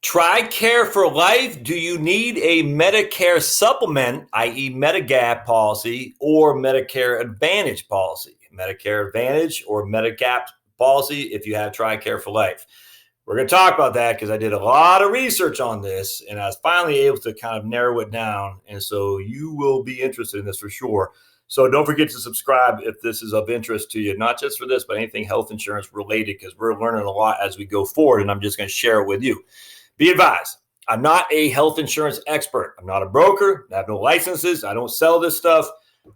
Tricare for Life. Do you need a Medicare supplement, i.e. Medigap policy, or Medicare Advantage policy? Medicare Advantage or Medigap policy if you have Tricare for Life. We're going to talk about that because I did a lot of research on this and I was finally able to kind of narrow it down. And so you will be interested in this for sure. So don't forget to subscribe if this is of interest to you, not just for this, but anything health insurance related, because we're learning a lot as we go forward and I'm just going to share it with you. Be advised, I'm not a health insurance expert. I'm not a broker. I have no licenses. I don't sell this stuff.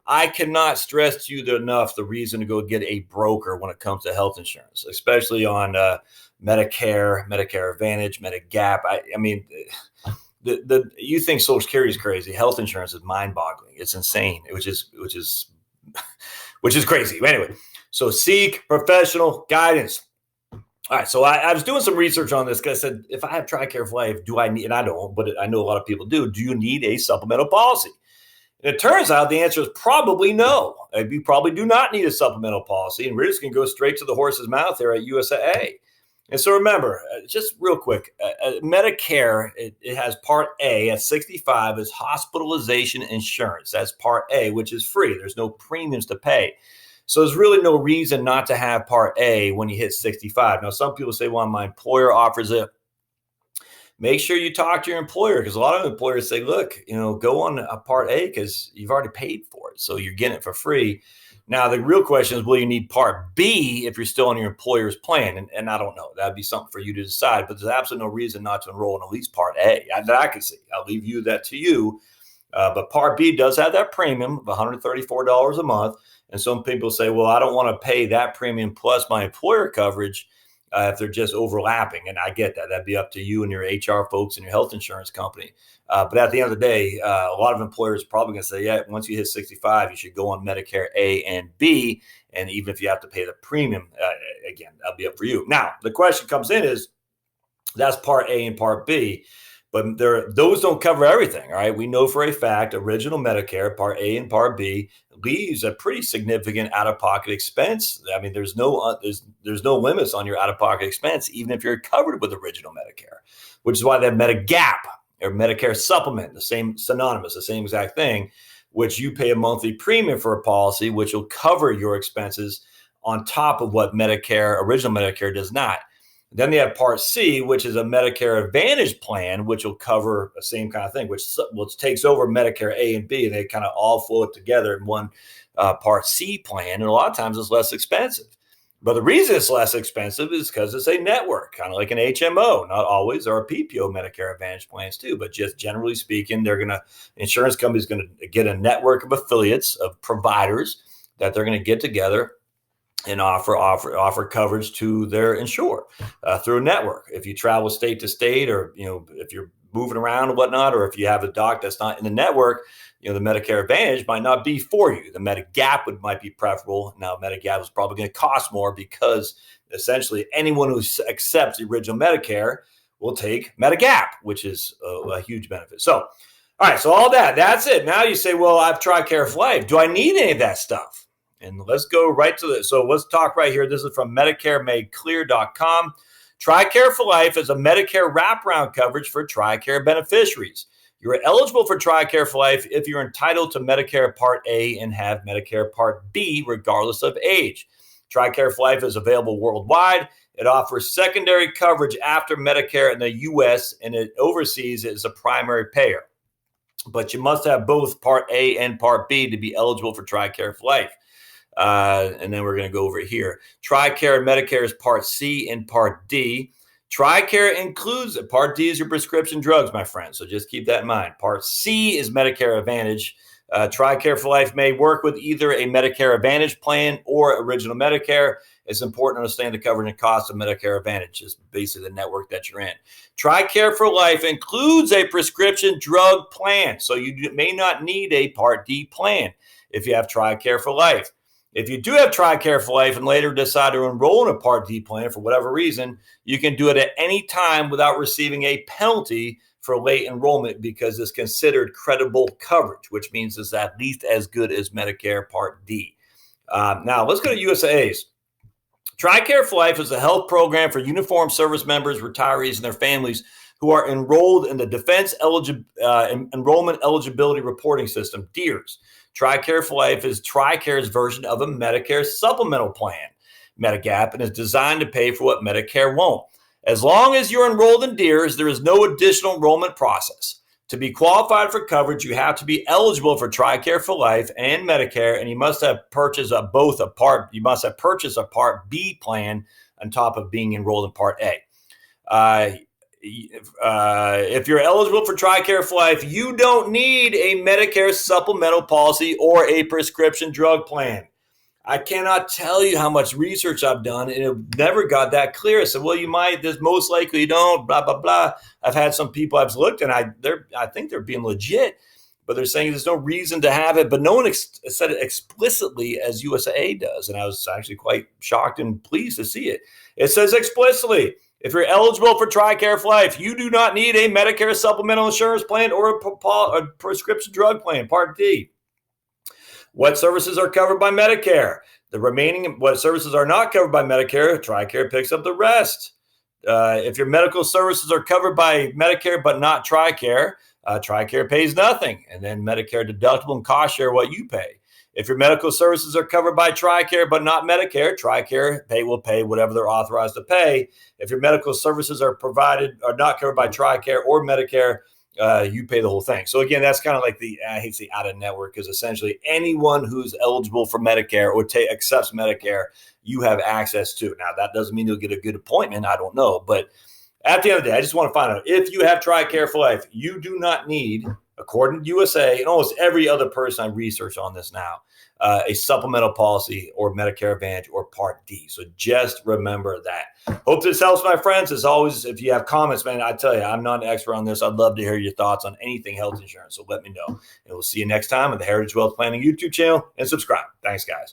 I cannot stress to you enough the reason to go get a broker when it comes to health insurance, especially on Medicare, Medicare Advantage, Medigap. I mean, you think Social Security is crazy. Health insurance is mind-boggling. It's insane, which is crazy. Anyway, so seek professional guidance. All right, so I was doing some research on this because I said, if I have Tricare for Life, do I need, and I don't, but I know a lot of people do you need a supplemental policy? And it turns out the answer is probably no. You probably do not need a supplemental policy, and we're just going to go straight to the horse's mouth here at USAA. And so remember, just real quick, Medicare, it has Part A at 65 is hospitalization insurance. That's Part A, which is free. There's no premiums to pay. So there's really no reason not to have Part A when you hit 65. Now, some people say, well, my employer offers it. Make sure you talk to your employer, because a lot of employers say, look, go on a Part A because you've already paid for it. So you're getting it for free. Now, the real question is, will you need Part B if you're still on your employer's plan? And I don't know. That'd be something for you to decide. But there's absolutely no reason not to enroll in at least Part A that I can see. I'll leave that to you. But Part B does have that premium of $134 a month. And some people say, well, I don't want to pay that premium plus my employer coverage if they're just overlapping. And I get that. That'd be up to you and your HR folks and your health insurance company. But at the end of the day, a lot of employers are probably going to say, yeah, once you hit 65, you should go on Medicare A and B. And even if you have to pay the premium, again, that'll be up for you. Now, the question comes in is, that's Part A and Part B. But those don't cover everything, all right? We know for a fact, original Medicare, Part A and Part B, leaves a pretty significant out-of-pocket expense. I mean, there's no limits on your out-of-pocket expense, even if you're covered with original Medicare, which is why they have Medigap or Medicare supplement, the same synonymous, the same exact thing, which you pay a monthly premium for a policy, which will cover your expenses on top of what original Medicare does not. Then they have Part C, which is a Medicare Advantage plan, which will cover the same kind of thing, which takes over Medicare A and B, and they kind of all float together in one Part C plan. And a lot of times it's less expensive. But the reason it's less expensive is because it's a network, kind of like an HMO. Not always. There are PPO Medicare Advantage plans too, but just generally speaking, insurance companies going to get a network of affiliates, of providers that they're going to get together and offer coverage to their insurer through a network. If you travel state to state, or if you're moving around and whatnot, or if you have a doc that's not in the network, the Medicare Advantage might not be for you. The Medigap might be preferable. Now, Medigap is probably going to cost more because essentially anyone who accepts the original Medicare will take Medigap, which is a huge benefit. So, all right, so all that's it. Now you say, well, I've Tricare for Life. Do I need any of that stuff? And let's go right to this. So let's talk right here. This is from MedicareMadeClear.com. Tricare for Life is a Medicare wraparound coverage for Tricare beneficiaries. You're eligible for Tricare for Life if you're entitled to Medicare Part A and have Medicare Part B, regardless of age. Tricare for Life is available worldwide. It offers secondary coverage after Medicare in the U.S., and it overseas is a primary payer. But you must have both Part A and Part B to be eligible for Tricare for Life. And then we're going to go over here. Tricare and Medicare is Part C and Part D. Tricare includes, Part D is your prescription drugs, my friend. So just keep that in mind. Part C is Medicare Advantage. Tricare for Life may work with either a Medicare Advantage plan or original Medicare. It's important to understand the coverage and cost of Medicare Advantage, is basically the network that you're in. Tricare for Life includes a prescription drug plan. So you may not need a Part D plan if you have Tricare for Life. If you do have Tricare for Life and later decide to enroll in a Part D plan for whatever reason, you can do it at any time without receiving a penalty for late enrollment because it's considered credible coverage, which means it's at least as good as Medicare Part D. Now, let's go to USAA's. Tricare for Life is a health program for uniformed service members, retirees, and their families who are enrolled in the Defense Enrollment Eligibility Reporting System, DEERS. Tricare for Life is Tricare's version of a Medicare supplemental plan, Medigap, and is designed to pay for what Medicare won't. As long as you're enrolled in DEERS, there is no additional enrollment process. To be qualified for coverage, you have to be eligible for Tricare for Life and Medicare, and you must have purchased a Part B plan on top of being enrolled in Part A. If you're eligible for Tricare for Life, you don't need a Medicare supplemental policy or a prescription drug plan. I cannot tell you how much research I've done, and it never got that clear. I said, well, you might, there's most likely you don't, blah, blah, blah. I've had some people I've looked, and I think they're being legit, but they're saying there's no reason to have it, but no one said it explicitly as USA does, and I was actually quite shocked and pleased to see it. It says explicitly, if you're eligible for Tricare for Life, you do not need a Medicare supplemental insurance plan or a prescription drug plan, Part D. What services are covered by Medicare? The remaining, what services are not covered by Medicare, Tricare picks up the rest. If your medical services are covered by Medicare but not Tricare, Tricare pays nothing. And then Medicare deductible and cost share what you pay. If your medical services are covered by Tricare but not Medicare, Tricare will pay whatever they're authorized to pay. If your medical services are not covered by Tricare or Medicare, you pay the whole thing. So again, that's kind of like I hate to say out of network, because essentially anyone who's eligible for Medicare or accepts Medicare, you have access to. Now, that doesn't mean you'll get a good appointment. I don't know. But at the end of the day, I just want to find out, if you have Tricare for Life, you do not need, according to USA and almost every other person I research on this now, a supplemental policy or Medicare Advantage or Part D. So just remember that. Hope this helps, my friends. As always, if you have comments, man, I tell you, I'm not an expert on this. I'd love to hear your thoughts on anything health insurance. So let me know. And we'll see you next time on the Heritage Wealth Planning YouTube channel, and subscribe. Thanks, guys.